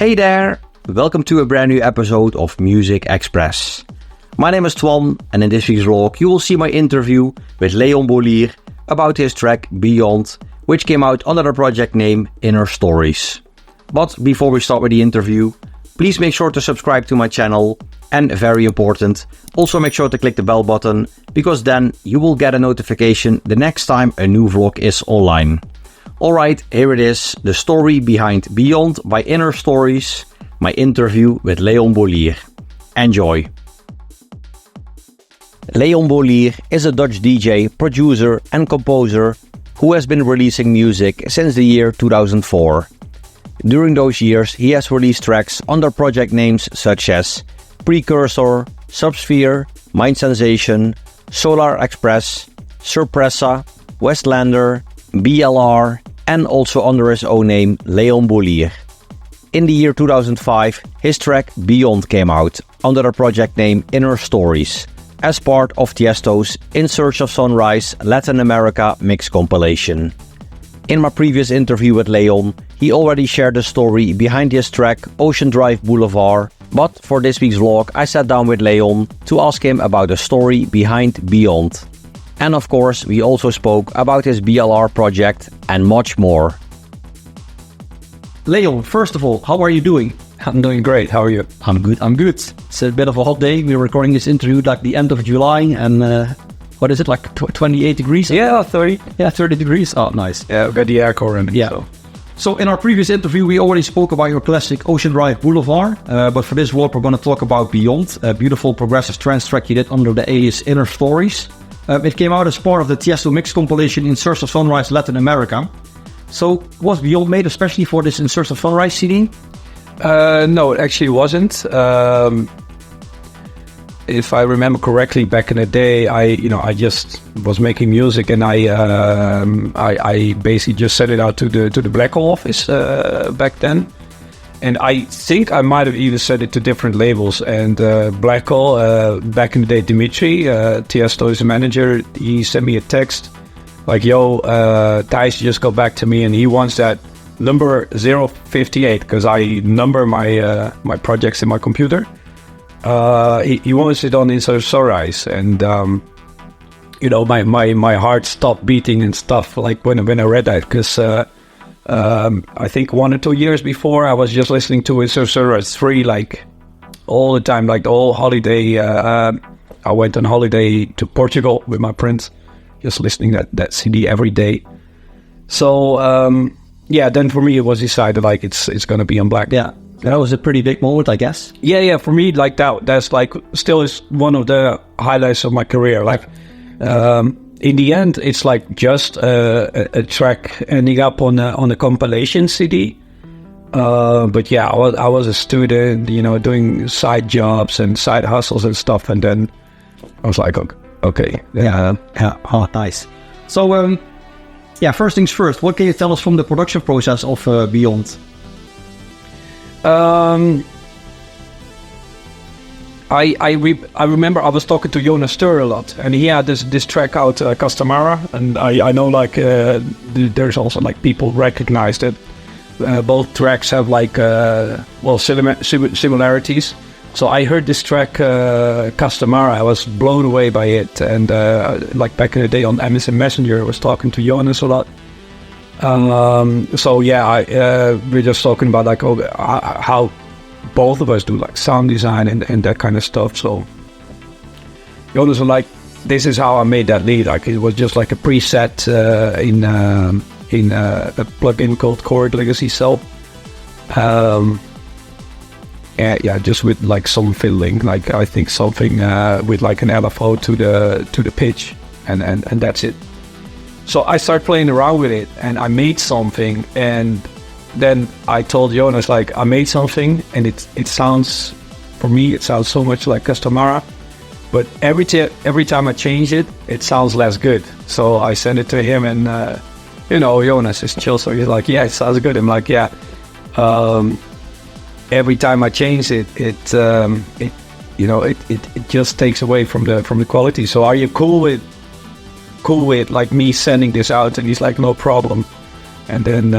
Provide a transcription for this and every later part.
Hey there! Welcome to a brand new episode of Muzikxpress. My name is Twan, and in this week's vlog you will see my interview with Leon Bolier about his track Beyond, which came out under the project name Inner Stories. But before we start with the interview, please make sure to subscribe to my channel, and very important, also make sure to click the bell button, because then you will get a notification the next time a new vlog is online. Alright, here it is, the story behind Beyond by Inner Stories, my interview with Leon Bolier. Enjoy! Leon Bolier is a Dutch DJ, producer and composer who has been releasing music since the year 2004. During those years he has released tracks under project names such as Precursor, Subsphere, Mindsensation, Solar Express, Surpresa, Westlander, BLR, and also under his own name, Leon Bolier. In the year 2005, his track Beyond came out under the project name Inner Stories, as part of Tiësto's In Search of Sunrise Latin America mix compilation. In my previous interview with Leon, he already shared the story behind his track Ocean Drive Boulevard, but for this week's vlog I sat down with Leon to ask him about the story behind Beyond. And of course, we also spoke about his BLR project and much more. Leon, first of all, how are you doing? I'm doing great. How are you? I'm good. It's a bit of a hot day. We're recording this interview like the end of July, and what is it, like 28 degrees? Yeah, 30. Yeah, 30 degrees. Oh, nice. Yeah, I've got the airco running. Yeah. So in our previous interview, we already spoke about your classic Ocean Drive Boulevard, but for this vlog, we're going to talk about Beyond, a beautiful progressive trance track you did under the alias Inner Stories. It came out as part of the Tiësto mix compilation In Search of Sunrise Latin America. So was Beyond made especially for this In Search of Sunrise CD? No, it actually wasn't. If I remember correctly, back in the day, I just was making music, and I basically just sent it out to the Black Hole office back then. And I think I might have even sent it to different labels. And Black Hole, back in the day, Dimitri, Tiësto is the manager, he sent me a text like, yo, Thijs just got back to me and he wants that number 058, because I number my projects in my computer. He wants it on In Search of Sunrise. And, my heart stopped beating and stuff like when I read that, because I think 1 or 2 years before I was just listening to In Search of Sunrise 3 like all the time, like the whole holiday. I went on holiday to Portugal with my friends, just listening that CD every day. So then for me it was decided like it's gonna be on Black. Yeah, that was a pretty big moment, I guess. Yeah, for me, like that's like still is one of the highlights of my career. Like in the end, it's like just a track ending up on a compilation CD. But yeah, I was a student, doing side jobs and side hustles and stuff, and then I was like, okay. Yeah. Oh, nice. So, first things first, what can you tell us from the production process of Beyond? I remember I was talking to Jonas Stur a lot, and he had this track out, Castamara, and I know like there's also like people recognized it. Both tracks have like similarities. So I heard this track, Castamara, I was blown away by it, and like back in the day on MSN Messenger, I was talking to Jonas a lot. We're just talking about like how both of us do like sound design and that kind of stuff. So Jonas was like, this is how I made that lead. Like it was just like a preset in a plugin called Chord Legacy Cell. Just with like some fiddling, like I think something with like an LFO to the pitch, and that's it. So I started playing around with it, and I made something, and then I told Jonas like I made something, and it sounds, for me it sounds so much like Castamara, but every time I change it, it sounds less good. So I sent it to him, and Jonas is chill, so he's like, yeah, it sounds good. I'm like, yeah. Every time I change it just takes away from the quality. So are you cool with like me sending this out? And he's like, no problem. And then,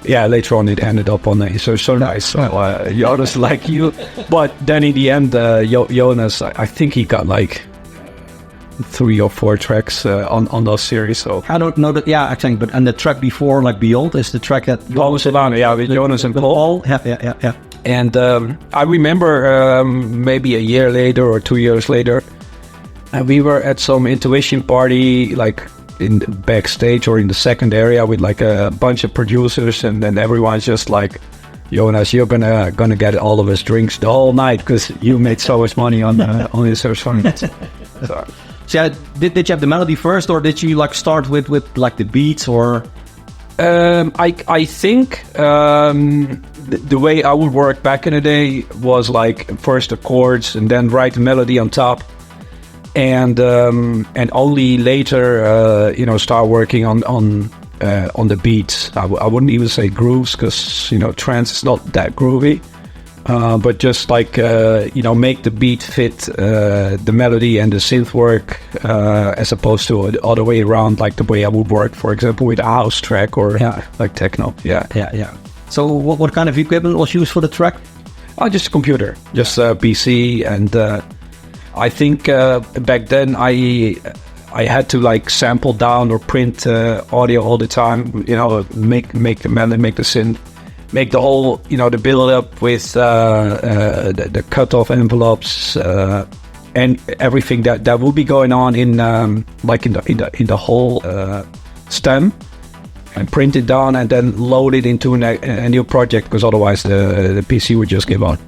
later on it ended up on so nice. So Jonas like you. But then in the end, Jonas, I think he got like 3 or 4 tracks on those series. So I don't know that. Yeah, exactly. But and the track before, like Beyond, is the track that with Jonas and Paul. Yeah. And I remember maybe a year later or 2 years later, we were at some intuition party, like in the backstage or in the second area with like a bunch of producers, and then everyone's just like, Jonas, you're gonna get all of us drinks the whole night because you made so much money on this song. So yeah, did you have the melody first, or did you like start with like the beats, or? I think the way I would work back in the day was like first the chords and then write the melody on top, and only later start working on the beats. I wouldn't even say grooves because trance is not that groovy. But just like, make the beat fit the melody and the synth work as opposed to the other way around, like the way I would work, for example, with a house track or like techno. Yeah. So what kind of equipment was used for the track? Just a computer, just a PC. And I think back then I had to like sample down or print audio all the time, make the melody, make the synth. Make the whole, the build up with the cutoff envelopes and everything that will be going on in the whole stem, and print it down and then load it into a new project, because otherwise the PC would just give up.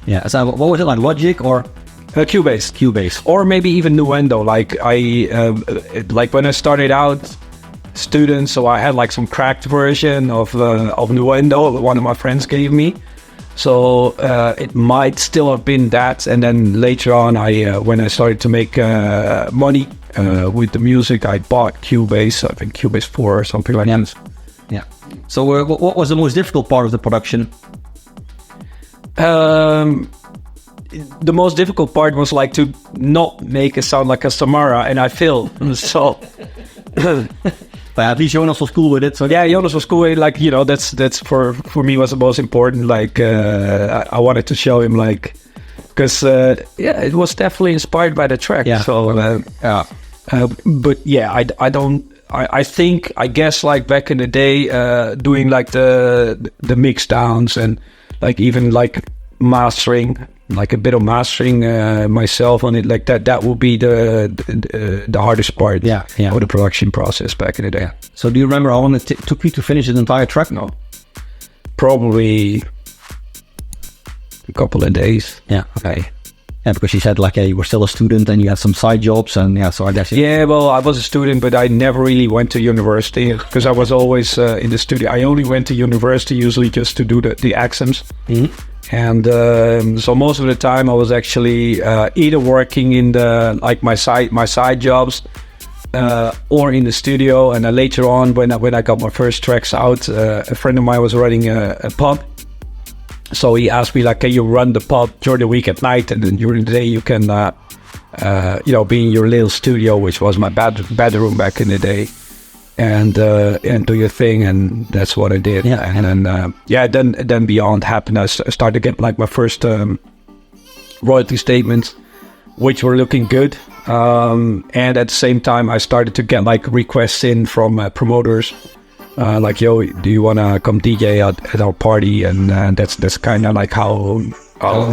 Yeah. So what was it, like Logic or? Cubase, or maybe even Nuendo. Like like when I started out. Student, so I had like some cracked version of Nuendo one of my friends gave me, so it might still have been that. And then later on, when I started to make money with the music, I bought Cubase, I think Cubase 4 or something like that. Yeah. So what was the most difficult part of the production? The most difficult part was like to not make it sound like a Samara, and I failed. So But at least Jonas was cool with it. So yeah, Jonas was cool with it. Like, that's for me was the most important. Like I wanted to show him, like, because it was definitely inspired by the track. Yeah. So but yeah, I think I guess like back in the day, doing like the mix downs and like even like mastering, like a bit of mastering myself on it, like that will be the hardest part of the production process back in the day. So do you remember how long it took you to finish the entire track? No, probably a couple of days. Yeah. Okay. Yeah, because you said like you were still a student and you had some side jobs, and so I guess. Yeah, well, I was a student, but I never really went to university because I was always in the studio. I only went to university usually just to do the exams. Mm-hmm. And so most of the time I was actually either working in my side jobs or in the studio. And then later on, when I got my first tracks out, a friend of mine was running a pub. So he asked me, like, can you run the pub during the week at night, and then during the day you can be in your little studio, which was my bedroom back in the day. And do your thing, and that's what I did. Yeah. And then Beyond happened. I started to get like my first royalty statements, which were looking good. And at the same time, I started to get like requests in from promoters, like, yo, do you want to come DJ at our party? And that's kind of like how go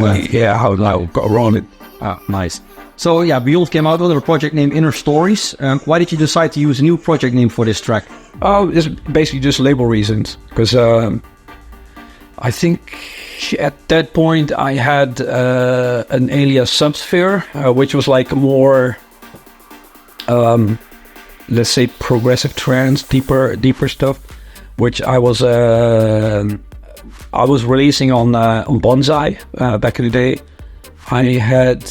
around it. Ah, nice. So yeah, Beyond came out with a project named Inner Stories. Why did you decide to use a new project name for this track? Oh, it's basically just label reasons. Because I think at that point I had an alias Subsphere, which was like more, let's say, progressive trance, deeper stuff, which I was releasing on Bonsai back in the day. I had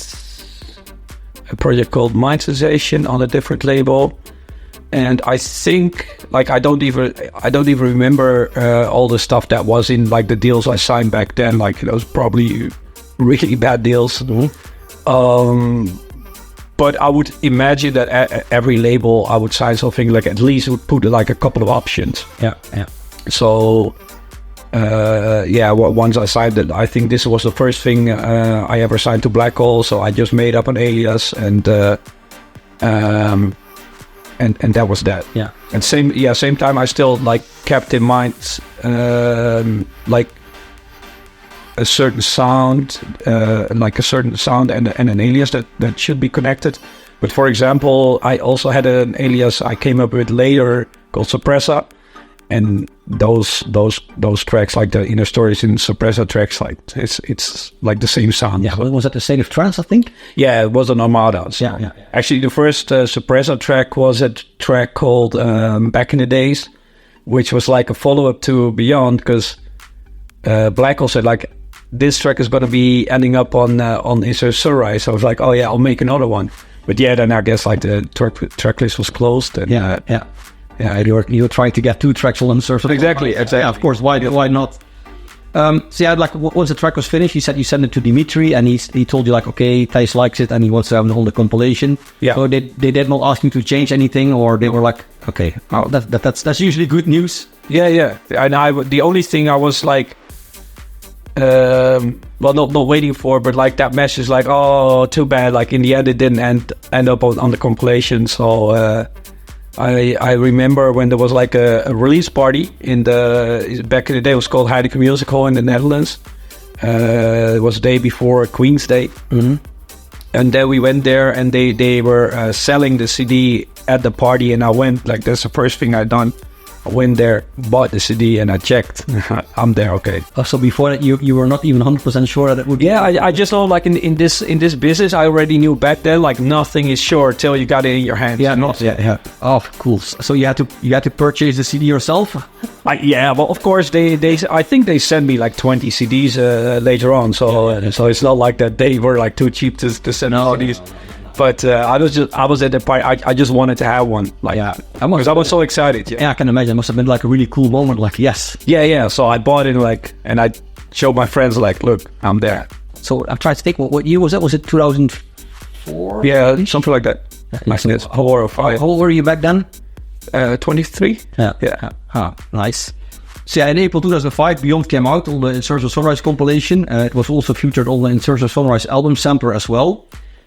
a project called Mindsensation on a different label, and I think like I don't even remember all the stuff that was in like the deals I signed back then. Like those probably really bad deals. Mm-hmm. But I would imagine that every label I would sign something like at least would put like a couple of options. Yeah. So once I signed it, I think this was the first thing I ever signed to Black Hole. So I just made up an alias and that was that. Yeah. And same time I still like kept in mind like a certain sound, and an alias that should be connected. But for example, I also had an alias I came up with later called Surpresa, and those tracks, like the inner stories in Surpresa tracks, like it's like the same sound. Yeah, was that the State of Trance, I think? Yeah, it was an Armada. So. Yeah. Actually, the first Surpresa track was a track called Back in the Days, which was like a follow-up to Beyond, because Black Hole said like, this track is going to be ending up on Insert Sunrise. So I was like, oh yeah, I'll make another one. But yeah, then I guess like the track list was closed. And, you were trying to get 2 tracks on the surface. Exactly. Yeah, of course. Why not? Once the track was finished, you said you sent it to Dimitri, and he told you like, okay, Thijs likes it, and he wants to have it on the compilation. Yeah. So they did not ask you to change anything, or they were like, okay, that's usually good news. Yeah. And the only thing I was like, not waiting for, but like that message, like, oh, too bad. Like in the end, it didn't end up on the compilation. So I remember when there was like a release party back in the day. It was called Heineken Music Hall in the Netherlands. It was the day before Queen's Day, and then we went there, and they were selling the CD at the party, and I went. Like that's the first thing I done. I went there, bought the CD, and I checked. I'm there, okay. So before that, you were not even 100% sure that it would. Yeah, I just know, like in this business, I already knew back then, like nothing is sure till you got it in your hands. Yeah. Oh, cool. So you had to purchase the CD yourself? Well, of course I think they sent me like 20 CDs later on. So so it's not like that they were like too cheap to send CDs. But I was at the party. I just wanted to have one, because I was so excited. Yeah, I can imagine. It must have been like a really cool moment. Like, yes. Yeah. So I bought it, and I showed my friends, like, look, I'm there. So I tried to think, what year was that? Was it 2004? Yeah, something like that. Like this. 4 or 5. How old were you back then? 23. Yeah. Nice. So in April 2005, Beyond came out on the In Search of Sunrise compilation. It was also featured on the In Search of Sunrise album sampler as well.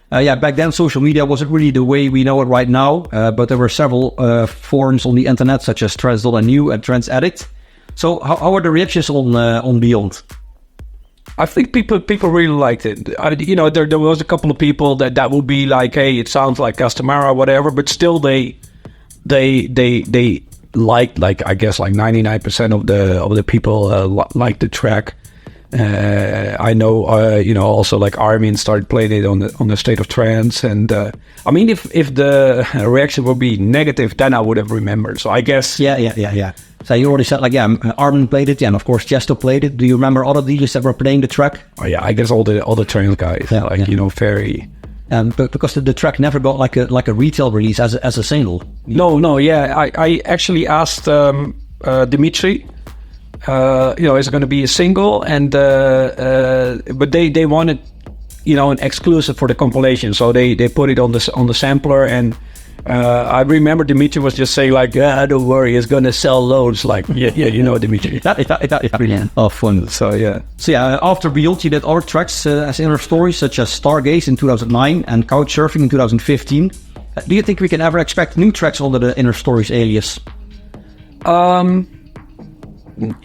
Back then social media wasn't really the way we know it right now, but there were several forums on the internet such as Trance.nu and Trance Addict. So how are the reactions on Beyond? I think people really liked it. There was a couple of people that would be like, hey, it sounds like Castamara or whatever, but still they liked, like I guess like 99% of the people liked the track. I know, also like Armin started playing it on the State of Trance, and I mean, if the reaction would be negative, then I would have remembered. So I guess, yeah. So you already said, like, Armin played it, and of course Tiësto played it. Do you remember other DJs that were playing the track? Oh yeah, I guess all the trance guys, Ferry. But because the track never got like a retail release as a single. No, yeah, I actually asked Dimitri. Is it going to be a single? And but they wanted, an exclusive for the compilation, so they put it on the sampler. And I remember Dimitri was just saying like, don't worry, it's going to sell loads. Like, Dimitri. Brilliant. Oh, fun. So yeah. After Beyond, you did other tracks as inner stories, such as Stargaze in 2009 and Couchsurfing in 2015. Do you think we can ever expect new tracks under the Inner Stories alias?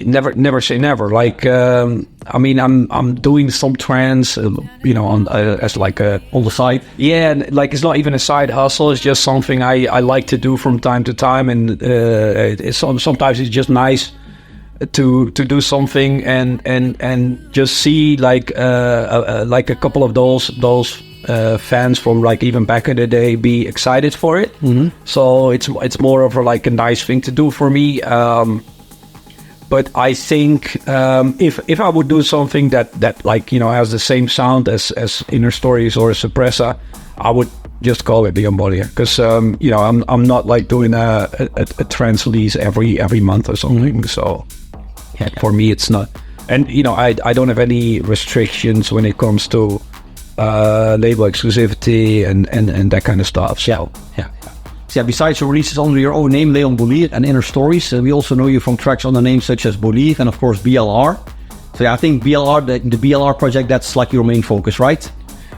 Never say never. Like, I mean, I'm doing some trance, on as like on the side. Yeah, and like it's not even a side hustle. It's just something I like to do from time to time, and sometimes it's just nice to do something and just see like a couple of those fans from like even back in the day be excited for it. Mm-hmm. So it's more of like a nice thing to do for me. But I think if I would do something that like has the same sound as Inner Stories or Surpresa, I would just call it Leon Bolier, because I'm not like doing a trance release every month or something. So for me it's not, and I don't have any restrictions when it comes to label exclusivity and that kind of stuff. So So yeah, besides your releases under your own name, Leon Bolier and Inner Stories, we also know you from tracks under names such as Bolier and of course BLR. So yeah, I think BLR, the BLR project, that's like your main focus, right?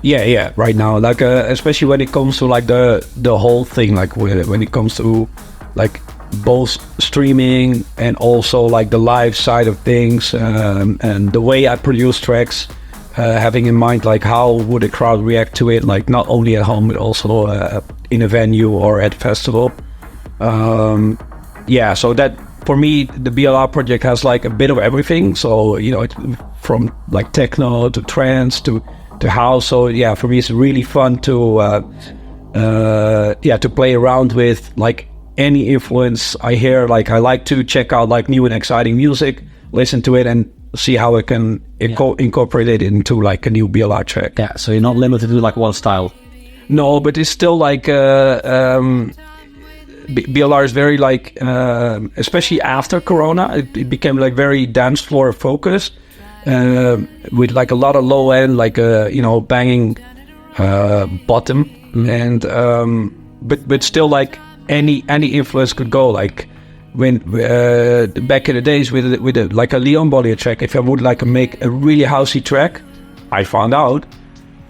Yeah, right now, like especially when it comes to like the whole thing, like when it comes to like both streaming and also like the live side of things, and the way I produce tracks, having in mind like how would a crowd react to it, like not only at home but also in a venue or at a festival. Yeah, so that for me the BLR project has like a bit of everything. So you know, it, from like techno to trance to house. So yeah, for me it's really fun to to play around with like any influence I hear. Like I like to check out like new and exciting music, listen to it and see how I can incorporate it into like a new BLR track. Yeah, so you're not limited to like one style. No, but it's still like BLR is very like especially after Corona, it became like very dance floor focused, with like a lot of low end, like banging bottom, and but still like any influence could go. Like when back in the days with like a Leon Bolier track, if I would like make a really housey track, I found out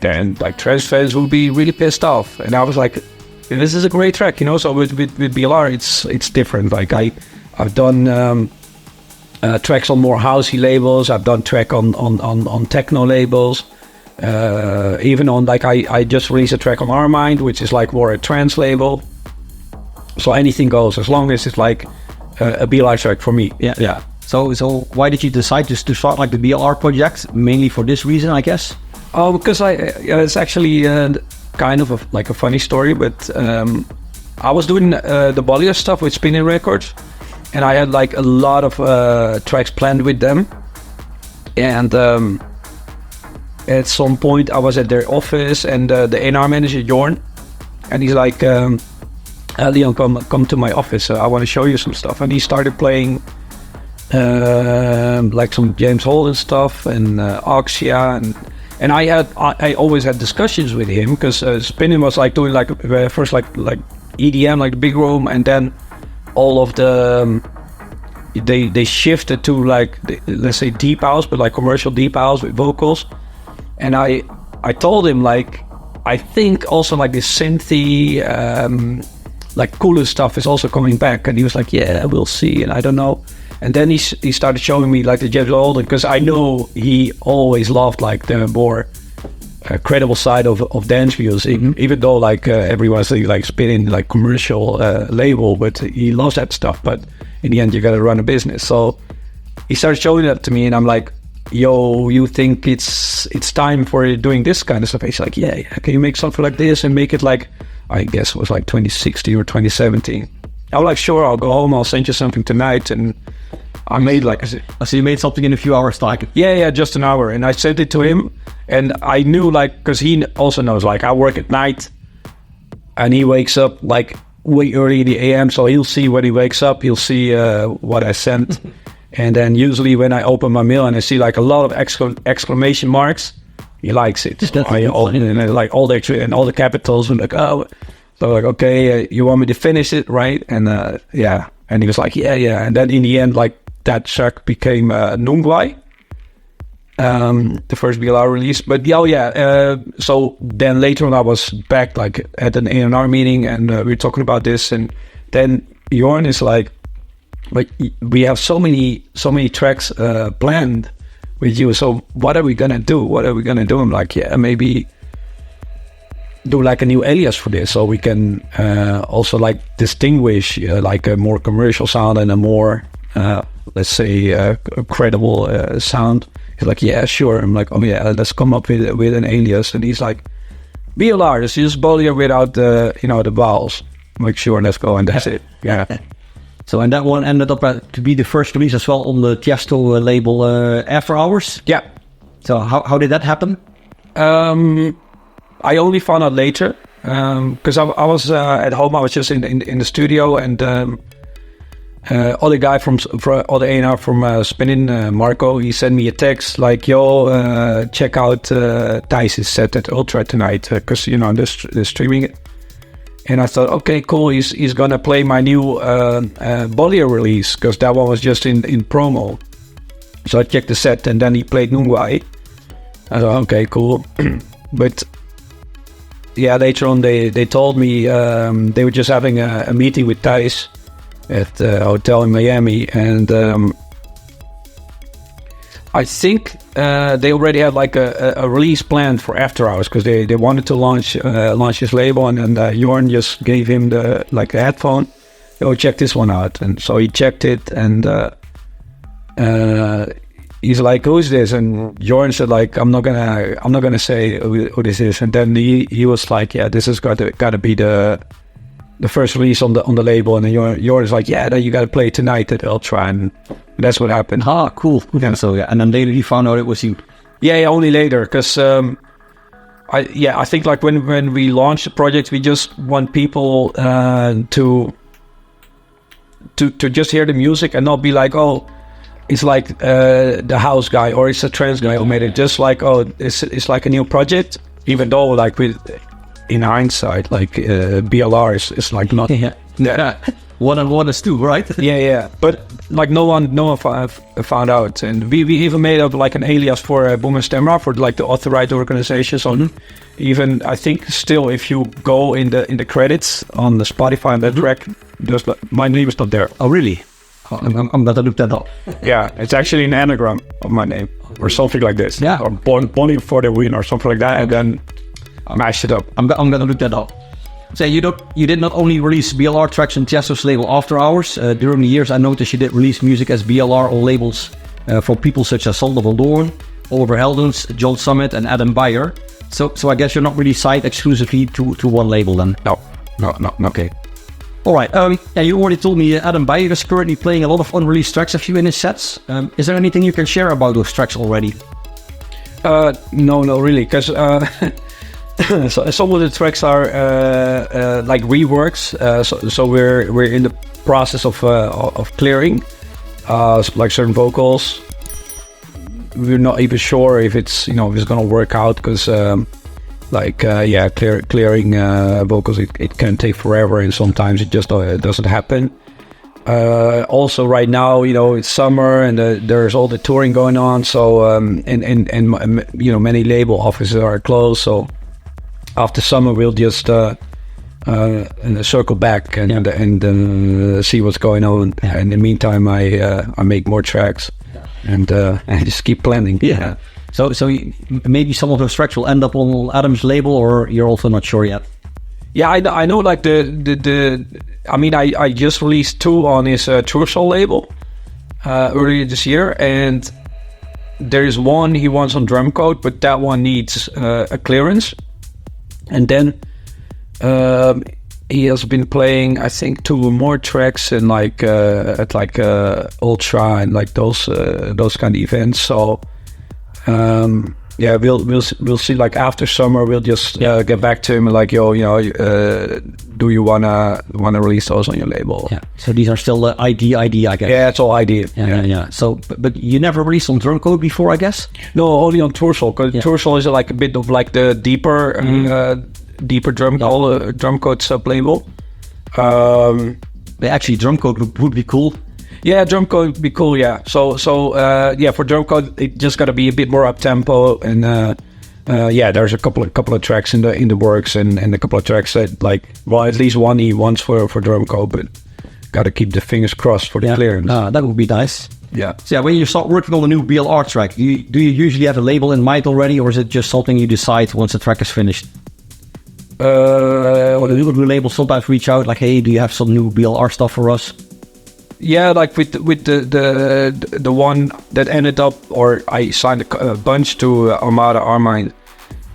then like trance fans would be really pissed off, and I was like, this is a great track, you know. So with BLR it's different. Like I've done tracks on more housey labels. I've done track on techno labels. Even on like I just released a track on Our Mind, which is like more a trance label. So anything goes as long as it's like a BLR track for me. Yeah. So why did you decide to start like the BLR project? Mainly for this reason, I guess. Oh, because it's actually kind of like a funny story, but I was doing the Bolier stuff with Spinning Records, and I had like a lot of tracks planned with them. And at some point I was at their office, and the A&R manager, Jorn, and he's like, Leon, come to my office, I want to show you some stuff. And he started playing like some James Holden stuff and Oxia, and I always had discussions with him, because Spinning was like doing like first like EDM, like the big room, and then all of the they shifted to like let's say deep house, but like commercial deep house with vocals. And I told him like, I think also like this synthy like cooler stuff is also coming back, and he was like, yeah, we'll see, and I don't know. And then he started showing me like the James Holden, because I know he always loved like the more credible side of dance music, even though like everyone's like Spinning like commercial label, but he loves that stuff. But in the end, you gotta run a business. So he started showing that to me, and I'm like, yo, you think it's time for doing this kind of stuff? He's like, yeah, can you make something like this and make it like, I guess it was like 2016 or 2017. I was like, sure, I'll go home, I'll send you something tonight. And I made like... So you made something in a few hours time? Yeah, just an hour. And I sent it to him, and I knew like, because he also knows like I work at night, and he wakes up like way early in the AM, so he'll see when he wakes up, he'll see what I sent. And then usually when I open my mail and I see like a lot of exclamation marks, he likes it. So and like all the capitals, and like, oh, so like, okay, you want me to finish it, right? And yeah, and he was like, yeah. And then in the end, like that track became Nungwai, the first BLR release. But so then later on I was back like at an A&R meeting, and we were talking about this, and then Jorn is like, but we have so many tracks planned with you, so what are we gonna do? I'm like, yeah, maybe do like a new alias for this, so we can also like distinguish like a more commercial sound and a more let's say credible sound. He's like, yeah, sure. I'm like, oh yeah, let's come up with an alias. And he's like, BLR, this is Bolier without the the vowels. I'm like, sure, let's go. And that's it. Yeah. So, and that one ended up to be the first release as well on the Tiësto label, After Hours? Yeah. So how did that happen? I only found out later, because I was at home. I was just in the studio, and other guy from other A&R from Spinning, Marco, he sent me a text like, yo, check out Thijs' set at Ultra tonight, because they're streaming it. And I thought, okay, cool. He's gonna play my new Bolier release, because that one was just in promo. So I checked the set, and then he played Nungwai. I thought, okay, cool. But yeah, later on they told me they were just having a meeting with Thijs at a hotel in Miami, and I think they already had like a release planned for After Hours, because they wanted to launch his label, and Jorn just gave him the headphone. Oh, check this one out, and so he checked it, and he's like, "Who's this?" And Jorn said, "Like, I'm not gonna say who this is." And then he was like, "Yeah, this has gotta be the first release on the label." And then Jorn is like, "Yeah, then you gotta play it tonight at Ultra." And that's what happened. Ah, cool. Yeah. So and then later you found out it was you. Yeah, only later, because I think like when we launched the project, we just want people to just hear the music and not be like, oh, it's like the house guy or it's a trance guy who made it. Just like, oh, it's like a new project, even though like in hindsight, like BLR is like not. Yeah. 1 and 1 is 2, right? Yeah. But like no one found out, and we even made up like an alias for Boom and Stemra for like the authorized organizations. On even I think still, if you go in the credits on the Spotify and that track, there's my name is not there. Oh, really? Oh, I'm gonna look that up. Yeah, it's actually an anagram of my name or something like this. Yeah, or Bonnie for the win or something like that, and then mash it up. I'm gonna look that up. So you did not only release BLR tracks on Tiësto's label After Hours. During the years, I noticed you did release music as BLR on labels for people such as Sander van Doorn, Oliver Heldens, John Summit, and Adam Beyer. So I guess you're not really signed exclusively to one label then. No. Okay. All right. Yeah, you already told me Adam Beyer is currently playing a lot of unreleased tracks of you in his sets. Is there anything you can share about those tracks already? No, really, because. So some of the tracks are like reworks. So we're in the process of clearing like certain vocals. We're not even sure if it's if it's gonna work out, because clearing vocals it can take forever, and sometimes it just doesn't happen. Also right now, it's summer and there's all the touring going on. So and many label offices are closed. So after summer, we'll just circle back and see what's going on. Yeah. In the meantime, I make more tracks and I just keep planning. Yeah. So maybe some of those tracks will end up on Adam's label, or you're also not sure yet. Yeah, I know. Like I just released 2 on his True Soul label earlier this year, and there is one he wants on Drumcode, but that one needs a clearance. And then he has been playing, I think, 2 more tracks in at Ultra and like those kind of events. So we'll see. Like after summer, we'll just get back to him and like, do you wanna release those on your label? Yeah. So these are still ID, I guess. Yeah, it's all ID. Yeah. So, but you never released on Drumcode before, I guess? No, only on Toursoul, because Toursoul is like a bit of like the deeper Drumcode sub label. Actually, Drumcode would be cool. Yeah, Drumcode would be cool. Yeah. So for Drumcode, it just got to be a bit more up tempo, and there's a couple of tracks in the works, and a couple of tracks that at least one he wants for Drumcode, but got to keep the fingers crossed for the clearance. That would be nice. Yeah. So when you start working on a new BLR track, do you usually have a label in mind already, or is it just something you decide once the track is finished? Or the new labels sometimes reach out like, hey, do you have some new BLR stuff for us? Yeah, like with the one that ended up, or I signed a bunch to Armada Armine.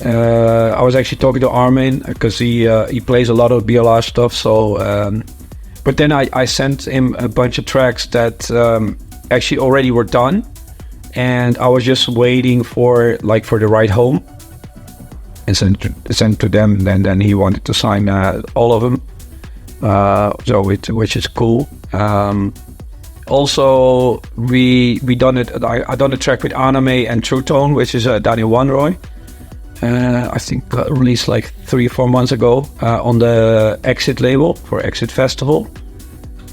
I was actually talking to Armin because he plays a lot of BLR stuff. So, but then I sent him a bunch of tracks that actually already were done, and I was just waiting for the ride home and sent to them. And then he wanted to sign all of them. Which is cool. Also, we done it. I done a track with Anime and True Tone, which is Daniel Wanroy. I think released like 3 or 4 months ago on the Exit label for Exit Festival.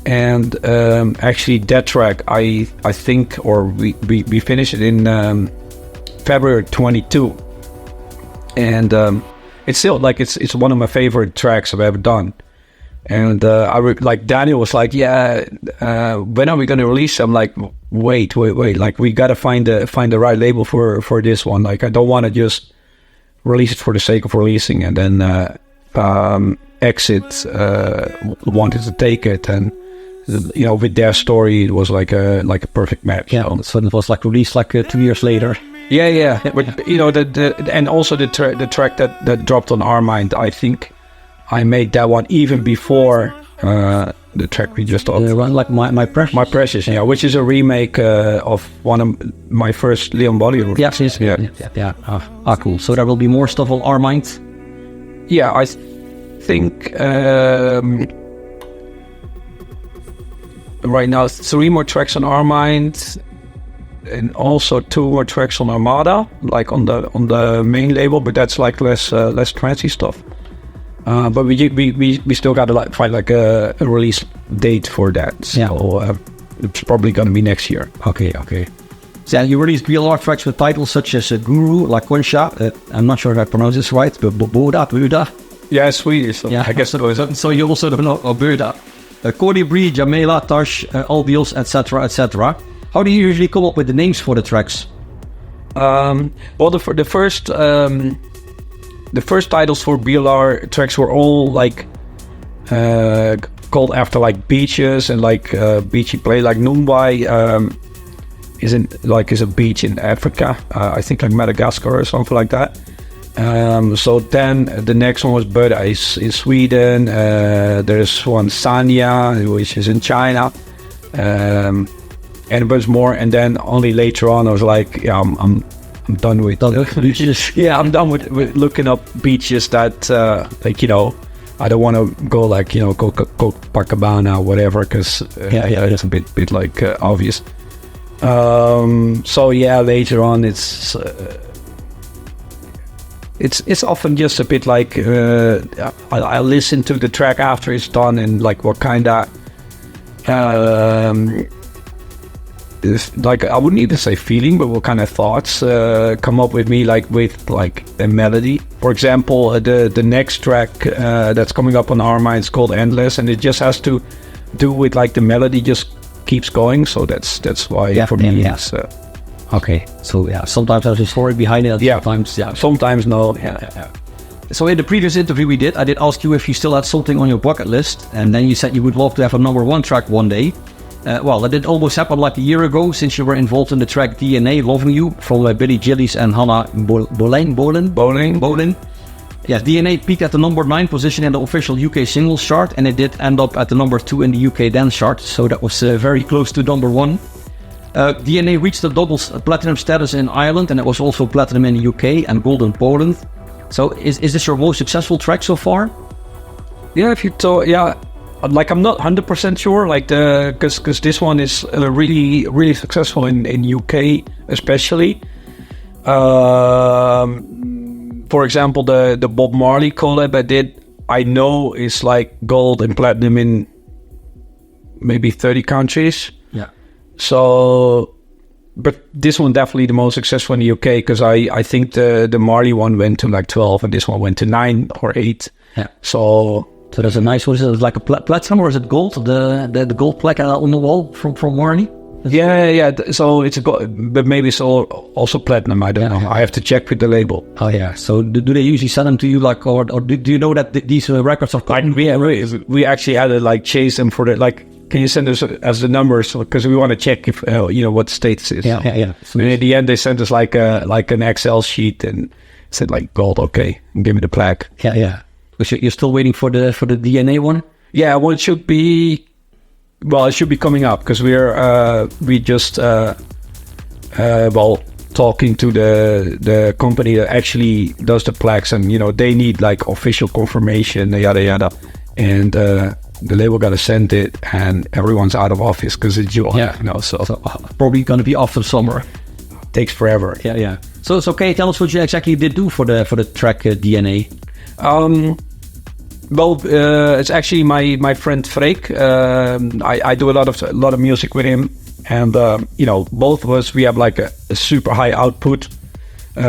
And actually that track, I think, or we finished it in February 22. And it's still like, it's one of my favorite tracks I've ever done. And like Daniel was like, yeah, when are we going to release? I'm like, wait, like we got to find the right label for this one. Like I don't want to just release it for the sake of releasing, and then Exit wanted to take it, and with their story, it was like a perfect match. Yeah, so it was like released like 2 years later. Yeah. But and also the track that dropped on Our Mind, I think I made that one even before the track we just talked about. Like My Precious. My Precious, yeah, which is a remake of one of my first Leon Bolier. Yeah. Cool. So there will be more stuff on Our Mind? Yeah, I think right now 3 more tracks on Our Mind, and also 2 more tracks on Armada, like on the main label, but that's like less trancey stuff. But we still got to find like a release date for that. So it's probably going to be next year. Okay. So you released BLR tracks with titles such as Guru, La Concha, I'm not sure if I pronounce this right, but Buddha. Yeah, Swedish. So I guess so you also don't know Buddha. Colibri, Jamela, Tash, Albios, etc. How do you usually come up with the names for the tracks? Well, the first titles for BLR tracks were all like called after like beaches and like beachy play. Like Mumbai is a beach in Africa. I think like Madagascar or something like that. So then the next one was Buddha is in Sweden. There's one Sanya, which is in China. And a bunch more. And then only later on I was like, yeah, I'm done with beaches. Yeah, I'm done with looking up beaches that I don't want to go like go Copacabana or whatever, because it's a bit like obvious. So yeah, later on it's often just a bit like I listen to the track after it's done, and like what kind of like I wouldn't even say feeling, but what kind of thoughts come up with me, like with like a melody. For example, the next track that's coming up on Our Minds is called Endless, and it just has to do with like the melody just keeps going. So that's why for me it's okay. So sometimes there's a story behind it. Sometimes no. So in the previous interview I did ask you if you still had something on your bucket list, and then you said you would love to have a number 1 track one day. Well, that did almost happen like a year ago, since you were involved in the track DNA, Loving You, from Billy Gillies and Hannah Bolin. Yes, DNA peaked at the number 9 position in the official UK singles chart, and it did end up at the number 2 in the UK dance chart, so that was very close to number 1. DNA reached the double platinum status in Ireland, and it was also platinum in the UK and gold in Poland. So is this your most successful track so far? Yeah, if you talk, like I'm not 100% sure, like because this one is really, really successful in UK especially. For example, the Bob Marley collab I know is like gold and platinum in maybe 30 countries. Yeah. So, but this one definitely the most successful in the UK, because I think the Marley one went to like 12 and this one went to 9 or 8. Yeah. So there's a nice, what is it, like a platinum, or is it gold? The gold plaque on the wall from Marley? Yeah. So it's a gold, but maybe it's also platinum. I don't know. I have to check with the label. Oh yeah. So do they usually send them to you, like, or do you know that these records are? We actually had to like chase them for the like. Can you send us as the numbers, because we want to check if what states it is. Yeah. So in the end, they sent us like an Excel sheet and said like gold, okay, and give me the plaque. Yeah. You're still waiting for the DNA one? Yeah, well, it should be coming up, because we just talking to the company that actually does the plaques, and they need like official confirmation, yada, and the label got to send it, and everyone's out of office because it's July. So probably going to be after summer. takes forever. Yeah. So can you tell us what you exactly did do for the track DNA? Well, it's actually my friend Freek. I do a lot of music with him, and both of us, we have like a super high output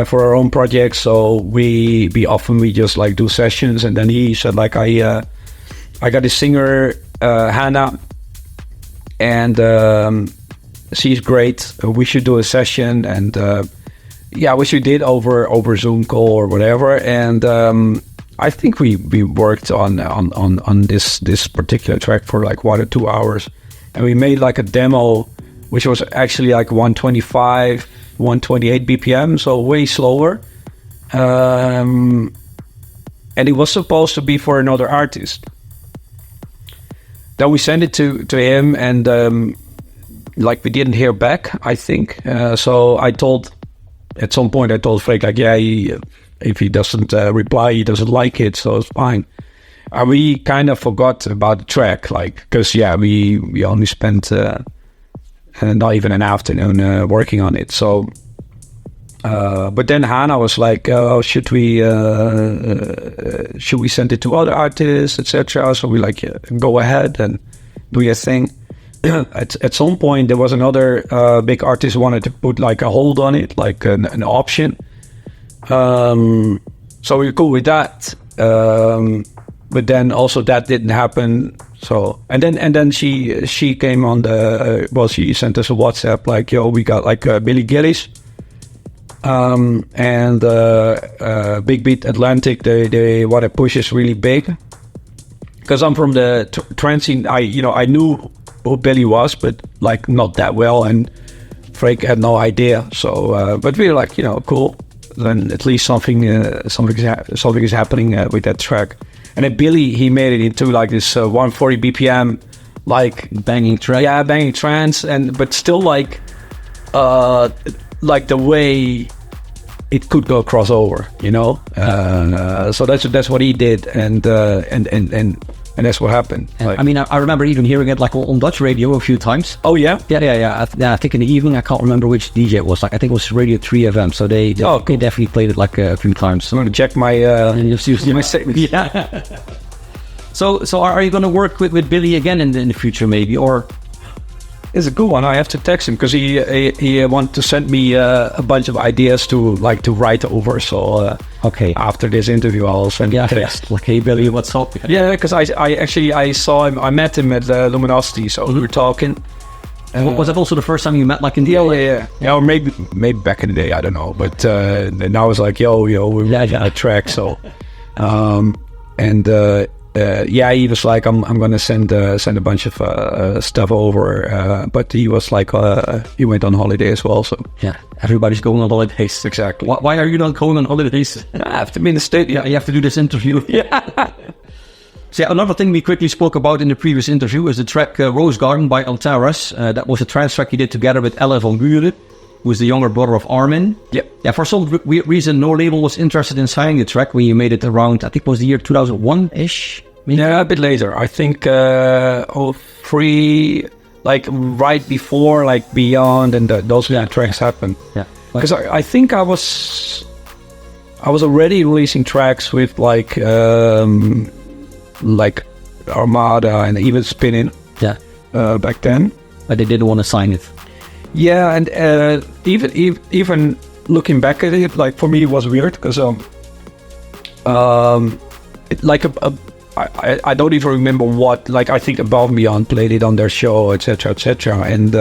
for our own projects. So we just like do sessions, and then he said like I got a singer Hannah, and she's great. We should do a session, and which we did over Zoom call or whatever, and. I think we worked on this particular track for like 1 or 2 hours, and we made like a demo, which was actually like 125, 128 BPM, so way slower. And it was supposed to be for another artist. Then we sent it to him, and like we didn't hear back, I think. So at some point I told Freek like, if he doesn't reply, he doesn't like it, so it's fine. And we kind of forgot about the track, like, because we only spent not even an afternoon working on it. So, but then Hannah was like, should we send it to other artists, etc.? So we like, go ahead and do your thing. At some point, there was another big artist who wanted to put like a hold on it, like an option. So we were cool with that, but then also that didn't happen. So and then she came on she sent us a WhatsApp like, we got like Billy Gillies, and Big Beat Atlantic. They what they push is really big, because I'm from the trance scene. I knew who Billy was, but like not that well, and Freek had no idea. So but we were like, cool. Then at least something is happening with that track. And then Billy, he made it into like this 140 BPM, like banging track. Yeah, banging trance, but still like the way it could go crossover, So that's what he did, and that's what happened. Like, I mean, I remember even hearing it like on Dutch radio a few times. Oh yeah, yeah. I think in the evening, I can't remember which DJ it was. Like I think it was Radio 3 FM. So they definitely played it like a few times. I'm gonna check my my statements. Yeah. So are you gonna work with Billy again in the future, maybe, or? It's a good one. I have to text him because he wanted to send me a bunch of ideas to write over. So okay, after this interview, I'll send him a text. Like, hey Billy, what's up? Yeah, because I saw him. I met him at Luminosity, so we were talking. Was that also the first time you met, like in the yeah, or maybe back in the day, I don't know. But now it's like, we're on a track. So, he was like, I'm gonna send a bunch of stuff over, but he was like, he went on holiday as well. So yeah, everybody's going on holidays. Exactly. Why are you not going on holidays? I have to be in the state. Yeah, you have to do this interview. Yeah. So another thing we quickly spoke about in the previous interview is the track Rose Garden by Altaras. That was a trance track you did together with Elle van Buren, who is the younger brother of Armin. Yep. Yeah, for some weird reason, no label was interested in signing the track when you made it around, I think it was the year 2001-ish. Yeah, a bit later. I think 03, like right before, like Beyond, and those tracks happened. Yeah, because I think I was already releasing tracks with like Armada and even Spinning. Yeah, back then. But they didn't want to sign it. Yeah, and even looking back at it, like for me it was weird because I don't even remember what, like I think Above and Beyond played it on their show, etc., and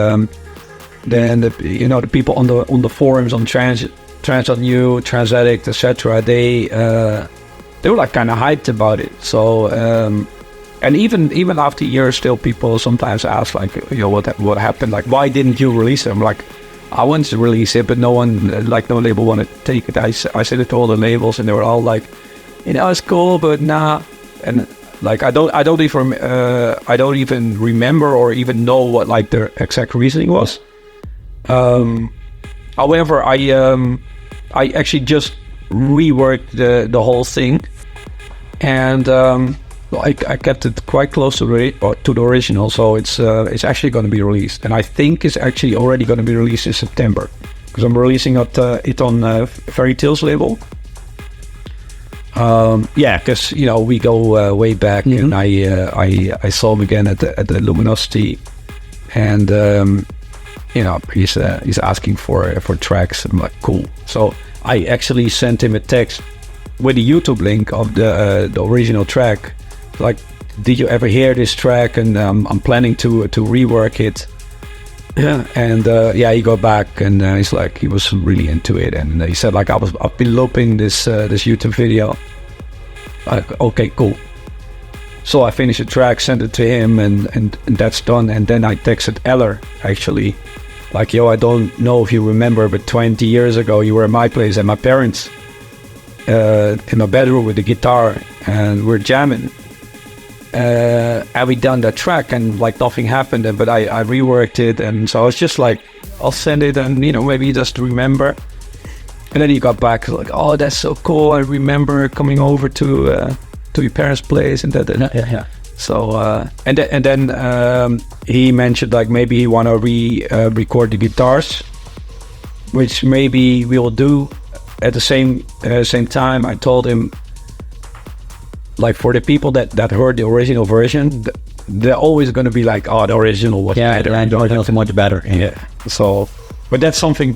then the people on the forums on Trance.nu, Trance Addict, etc., they were like kind of hyped about it. So and even after years, still people sometimes ask like, what happened? Like, why didn't you release it? I'm like, I wanted to release it, but no label wanted to take it. I said it to all the labels, and they were all like, it's cool, but nah. And like I don't even remember or even know what like their exact reasoning was. However, I actually just reworked the whole thing, and I kept it quite close to the original. So it's actually going to be released, and I think it's actually already going to be released in September, because I'm releasing it on Fairy Tales label. Because we go way back, and I saw him again at the Luminosity, and he's asking for tracks. I'm like, cool. So I actually sent him a text with the YouTube link of the original track. Like, did you ever hear this track? And I'm planning to rework it. Yeah, and he got back, and he's like, he was really into it, and he said like, I've been looping this YouTube video. Like, okay, cool. So I finished the track, sent it to him, and that's done. And then I texted Eller, actually, like, yo, I don't know if you remember, but 20 years ago you were at my place at my parents' in my bedroom with the guitar, and we're jamming. And we done that track, and like nothing happened, but I reworked it, and so I was just like, I'll send it, and maybe just remember. And then he got back like, oh, that's so cool, I remember coming over to your parents' place, and that. Yeah. So and then he mentioned like maybe he want to record the guitars, which maybe we'll do at the same time. I told him, like, for the people that heard the original version, they're always going to be like, oh, the original was better. Yeah, the original is much better. Yeah. So, but that's something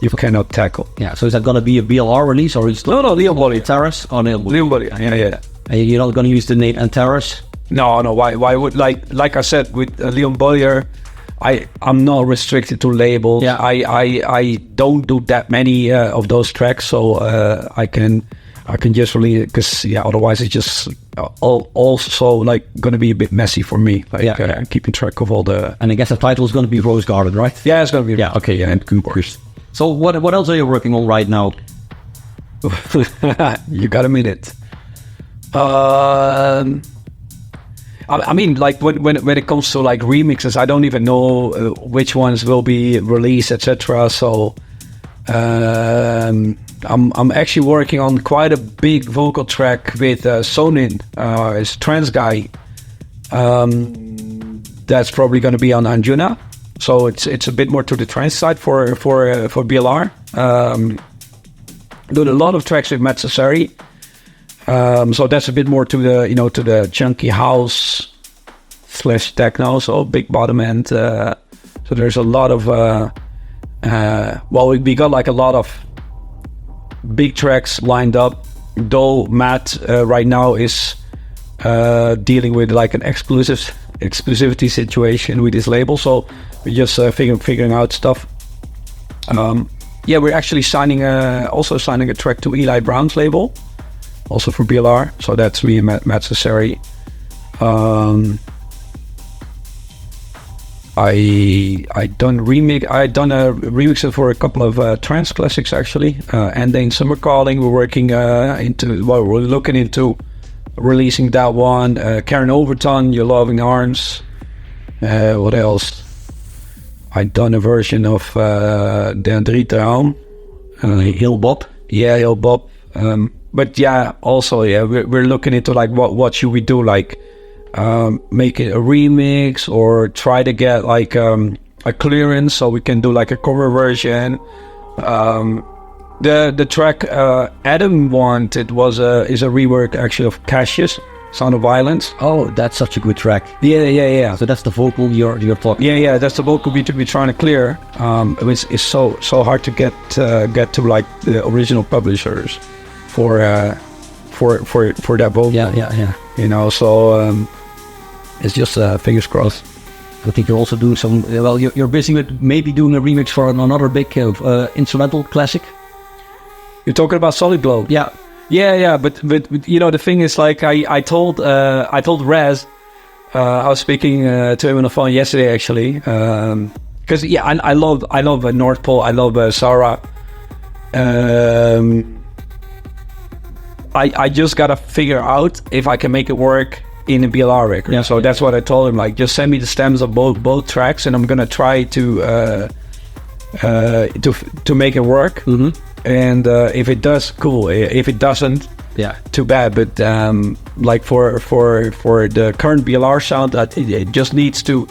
you cannot tackle. Yeah. So is that going to be a BLR release, or is no Leon Bolier Terrace? Oh, Leon Bolier. Yeah. You're not going to use the name Antares? No. Why would, like I said with Leon Bolier, I'm not restricted to labels. Yeah. I don't do that many of those tracks, so I can just release it, because otherwise it's just also like going to be a bit messy for me. Like keeping track of all the. And I guess the title is going to be Rose Garden, right? Yeah, it's going to be. Yeah. Okay. Yeah. And Coopers. So what else are you working on right now? You got a minute. I mean, like when it comes to like remixes, I don't even know which ones will be released, etc. So I'm actually working on quite a big vocal track with Sonin, it's a trance guy. That's probably going to be on Anjuna. So it's a bit more to the trance side for BLR. Doing a lot of tracks with Matt Cesari. So that's a bit more to the chunky house / techno, so big bottom end. So there's a lot of we got like a lot of big tracks lined up. Though Matt right now is dealing with like an exclusivity situation with his label, so we're just figuring out stuff. We're actually signing a track to Eli Brown's label, also for BLR. So that's me and Matt Cesari. I done a remix for a couple of trance classics actually. And then Summer Calling, we're working we're looking into releasing that one. Karen Overton, Your Loving Arms. What else? I done a version of Den Drie Traum. Heel Bob. Yeah, Heel Bob. But we're looking into like what should we do, like make it a remix or try to get like a clearance so we can do like a cover version. The track Adam wanted is a rework actually of Cassius, Sound of Violence. Oh, that's such a good track. Yeah. So that's the vocal you're talking. Yeah. That's the vocal we're trying to clear. It's so hard to get to like the original publishers for that vocal. Yeah. So it's just fingers crossed. I think you're also doing some. You're busy with maybe doing a remix for another big instrumental classic. You're talking about Solid Glow. Yeah. But the thing is, like I told Raz, I was speaking to him on the phone yesterday actually, because I love North Pole, I love Sarah. I just gotta figure out if I can make it work in a BLR record. Yeah. So that's what I told him, like just send me the stems of both tracks, and I'm gonna try to make it work. Mm-hmm. And if it does, cool. If it doesn't, too bad. But like for the current BLR sound, that it just needs to,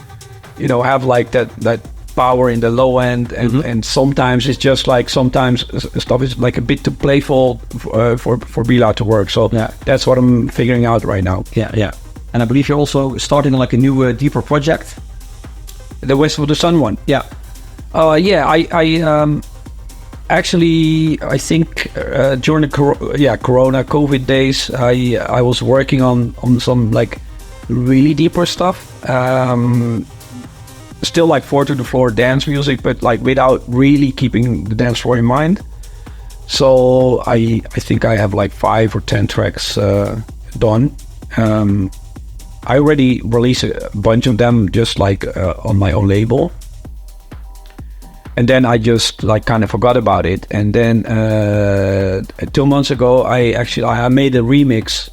have like that power in the low end, and sometimes it's just like sometimes stuff is like a bit too playful for Bila to work. So that's what I'm figuring out right now. Yeah. And I believe you're also starting like a new deeper project, the West of the Sun one. Yeah. I actually, I think during the Corona COVID days, I was working on some like really deeper stuff. Still like 4 to the floor dance music, but like without really keeping the dance floor in mind. So I think I have like 5 or 10 tracks done. I already released a bunch of them just like on my own label. And then I just like kind of forgot about it. And then 2 months ago, I made a remix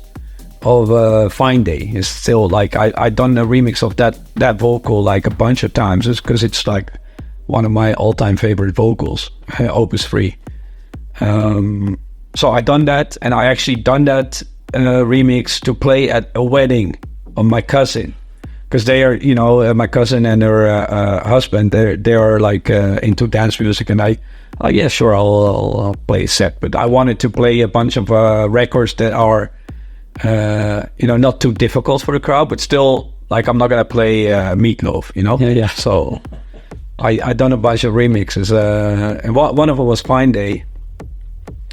of Fine Day. It's still like I done a remix of that vocal like a bunch of times, just because it's like one of my all-time favorite vocals, Opus 3. So I done that, and I actually done that remix to play at a wedding of my cousin. Because they are, my cousin and her husband, they are like into dance music, and yeah, sure, I'll play a set. But I wanted to play a bunch of records that are, not too difficult for the crowd, but still, like, I'm not gonna play Meatloaf, Yeah. So I done a bunch of remixes, and one of them was Fine Day.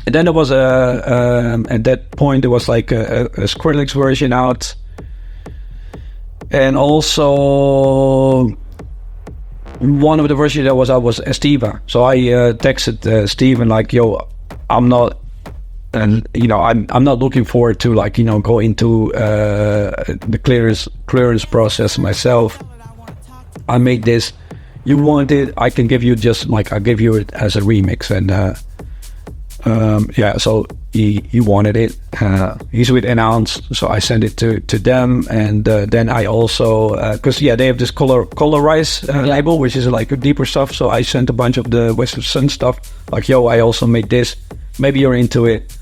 And then there was at that point there was like a Skrillex version out. And also, one of the versions that was out was Estiva. So I texted Steven like, "Yo, I'm not, and I'm not looking forward to like go into the clearance process myself. I made this. You want it? I can give you I'll give you it as a remix." And so he wanted it. He's with Enhance, so I sent it to them, and then I also because they have this Colorize label, which is like a deeper stuff. So I sent a bunch of the West of Sun stuff, like, "Yo, I also made this. Maybe you're into it."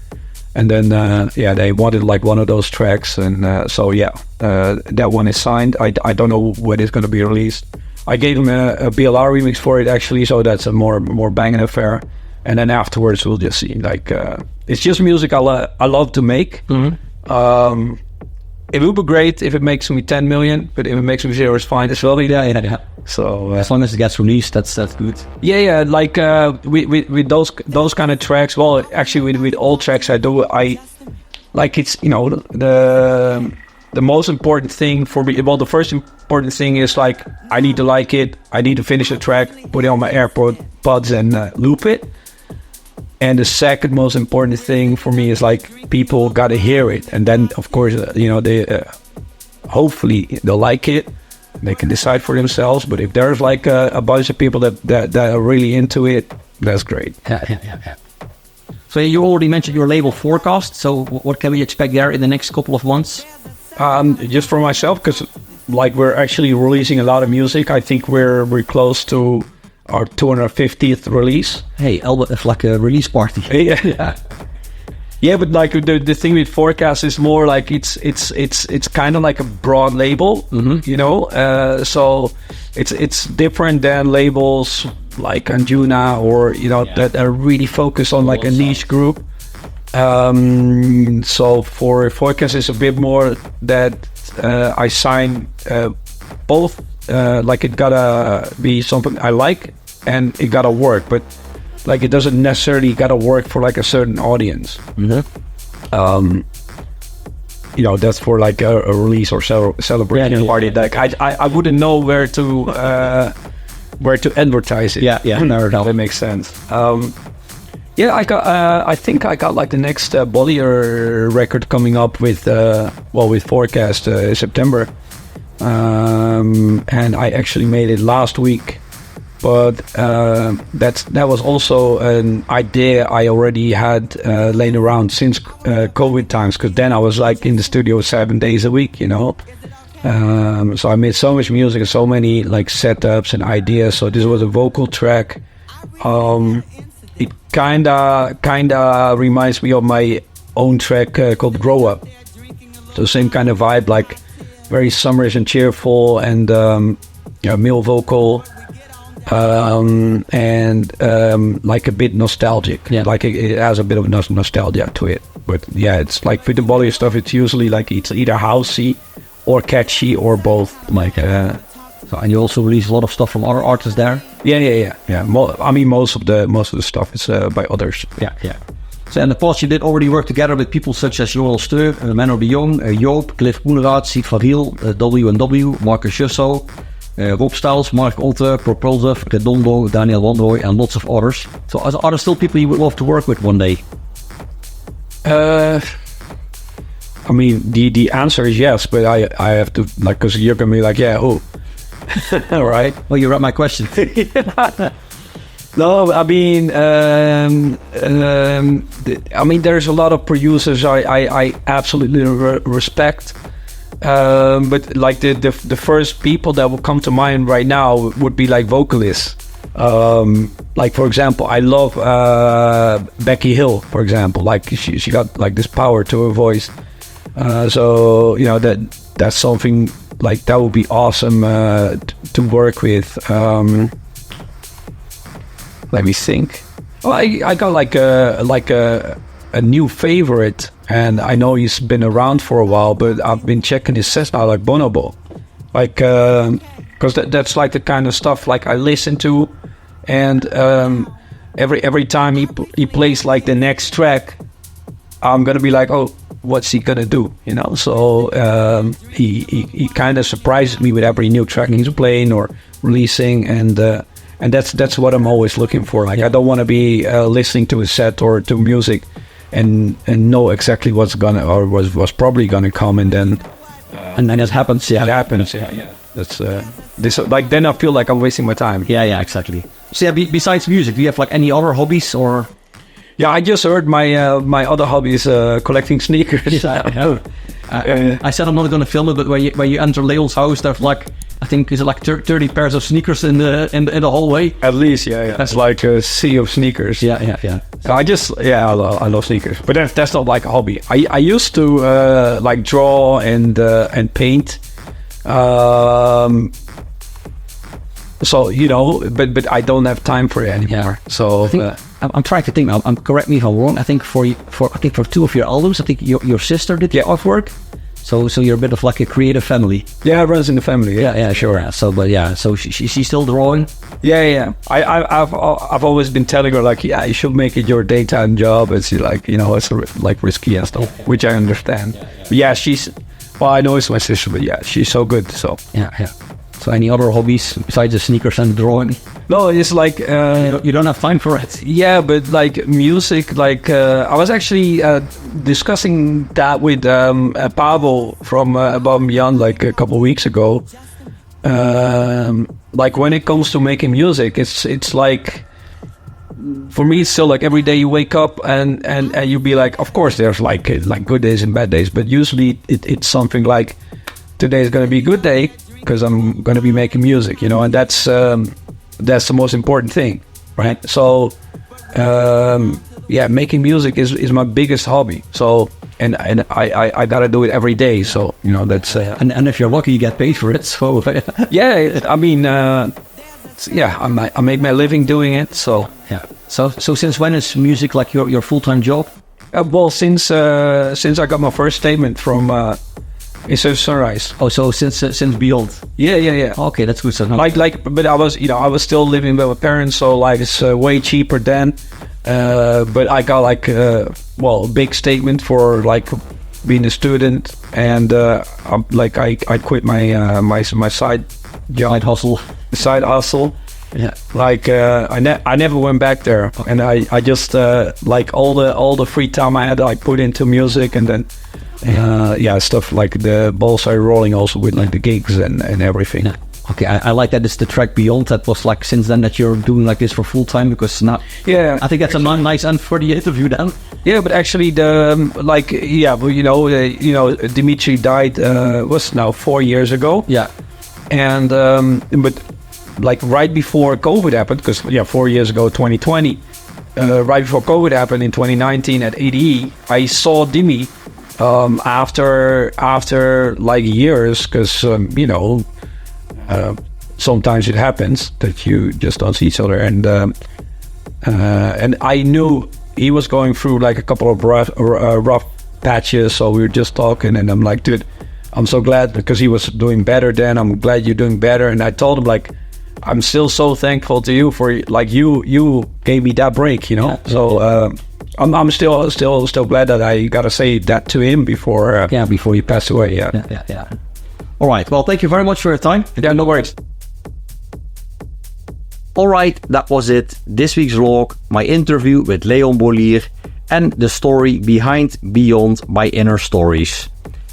And then they wanted like one of those tracks, and that one is signed. I don't know when it's going to be released. I gave him a BLR remix for it actually, so that's a more banging affair. And then afterwards, we'll just see. Like, it's just music I love to make. Mm-hmm. It would be great if it makes me 10 million, but if it makes me 0, it's fine as well. Yeah. So as long as it gets released, that's good. Yeah. Like with those kind of tracks. Well, actually, with all tracks I do, I like it's the most important thing for me. Well, the first important thing is like I need to like it. I need to finish the track, put it on my AirPods and loop it. And the second most important thing for me is like people gotta hear it, and then of course they hopefully they'll like it. They can decide for themselves. But if there's like a bunch of people that are really into it, that's great. Yeah. So you already mentioned your label Forecast. So what can we expect there in the next couple of months? Just for myself, because like we're actually releasing a lot of music. I think we're close to our 250th release. Hey, Albert, it's like a release party. Yeah, but like the thing with Forecast is more like it's kind of like a broad label, mm-hmm. So it's different than labels like Anjuna or that are really focused on like a niche group. So for Forecast is a bit more that I sign both. Like it gotta be something I like and it gotta work, but like it doesn't necessarily gotta work for like a certain audience. Mm-hmm. That's for like a release or celebration party. Like I wouldn't know where to advertise it. Yeah. No, that makes sense. I think I got like the next Bolier record coming up with Forecast September. And I actually made it last week, but that was also an idea I already had laying around since COVID times, because then I was like in the studio 7 days a week, so I made so much music and so many like setups and ideas. So this was a vocal track. It kinda reminds me of my own track called Grow Up, so same kind of vibe, like very summerish and cheerful, and male vocal. like a bit nostalgic. Yeah. Like it has a bit of nostalgia to it. But yeah, it's like with the Bolier stuff, it's usually like it's either housey or catchy or both. Like, So, and you also release a lot of stuff from other artists there. yeah. Most of the stuff is by others. Yeah. So in the past, you did already work together with people such as Joel Steur, Menno de Jong, Joop, Cliff Koenraad, Sieg van Riel, W&W, Marcus Jusso, Rob Styles, Mark Otte, Propulsive, Redondo, Daniel Wanrooy, and lots of others. So are there still people you would love to work with one day? I mean, the answer is yes, but I have to, like, because you're gonna be like, yeah, who? All right. Well, you read my question. No, I mean, there's a lot of producers I absolutely respect, but like the first people that will come to mind right now would be like vocalists. Like, for example, I love Becky Hill, for example. Like she got like this power to her voice. So you know that's something like that would be awesome to work with. Let me think. Well, I got like a new favorite, and I know he's been around for a while, but I've been checking his sets now, like Bonobo, like because that's like the kind of stuff like I listen to, and every time he plays like the next track, I'm gonna be like, oh, what's he gonna do? You know, so he kind of surprises me with every new track he's playing or releasing, and that's what I'm always looking for. Like, I don't want to be listening to a set or to music and know exactly what's gonna or was probably gonna come, and then it happens. Yeah, it happens. Yeah. That's this. Like, then I feel like I'm wasting my time. Yeah, exactly. So yeah, besides music, do you have like any other hobbies or? Yeah, I just heard my other hobby is collecting sneakers. I said I'm not going to film it, but when you enter Leon's house, there's like, I think, is it like 30 pairs of sneakers in the hallway? At least, yeah. That's like a sea of sneakers. Yeah. So I love sneakers, but that's not like a hobby. I used to like draw and paint. So you know, but I don't have time for it anymore. Yeah. So I'm trying to think now. Correct me if I'm wrong. I think for two of your albums, I think your sister did the artwork. So you're a bit of like a creative family. Yeah, it runs in the family. Yeah, sure. So she's still drawing. Yeah. I've always been telling her like, yeah, you should make it your daytime job. It's like, you know, it's like risky and stuff, which I understand. But yeah, I know it's my sister, but yeah, she's so good. So yeah. So any other hobbies besides the sneakers and drawing? No, it's like you don't have time for it. Yeah, but like music, like I was actually discussing that with Pablo from Above and Beyond like a couple of weeks ago. Like when it comes to making music, it's like, for me, it's still like every day you wake up and you be like, of course there's like good days and bad days, but usually it's something like, today is going to be a good day because I'm going to be making music, you know, and that's the most important thing, right? So making music is my biggest hobby. So and I gotta do it every day. So you know, that's and if you're lucky, you get paid for it. So yeah, I mean, I make my living doing it. So yeah. So since when is music like your full-time job? Well, since I got my first statement from It's a Sunrise. Oh, so since Beyond. Yeah. Okay, that's good. So but I was still living with my parents, so like it's way cheaper then. But I got like a big statement for like being a student, and I quit my side job, side hustle. Yeah, like I never went back there, and I just like all the free time I had, I put into music, and then stuff like the balls are rolling also with like the gigs and everything. Yeah. Okay, I like that it's the track Beyond. That was like since then that you're doing like this for full time, because now I think that's a nice end for the interview then. Yeah, but actually Dimitri died was now 4 years ago. Yeah, and but like right before COVID happened, because 4 years ago, 2020, right before COVID happened in 2019 at ADE, I saw Dimi after like years, because sometimes it happens that you just don't see each other. And I knew he was going through like a couple of rough patches, so we were just talking, and I'm like, dude, I'm so glad because he was doing better then. I'm glad you're doing better. And I told him, like, I'm still so thankful to you for, like, you gave me that break, you know. Yeah. So I'm still glad that I gotta say that to him before he passed away. Yeah. All right. Well, thank you very much for your time. Yeah, no worries. Alright, that was it. This week's vlog, my interview with Leon Bolier and the story behind Beyond My Inner Stories.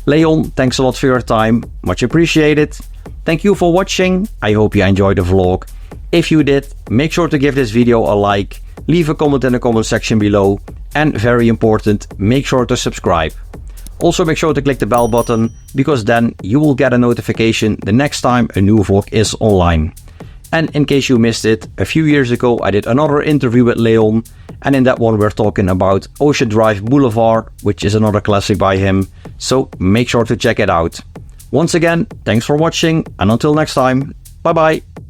Leon, thanks a lot for your time. Much appreciated. Thank you for watching. I hope you enjoyed the vlog. If you did, make sure to give this video a like, leave a comment in the comment section below, and very important, make sure to subscribe. Also make sure to click the bell button, because then you will get a notification the next time a new vlog is online. And in case you missed it, a few years ago I did another interview with Leon, and in that one we're talking about Drive Boulevard, which is another classic by him, so make sure to check it out. Once again, thanks for watching, and until next time, bye bye!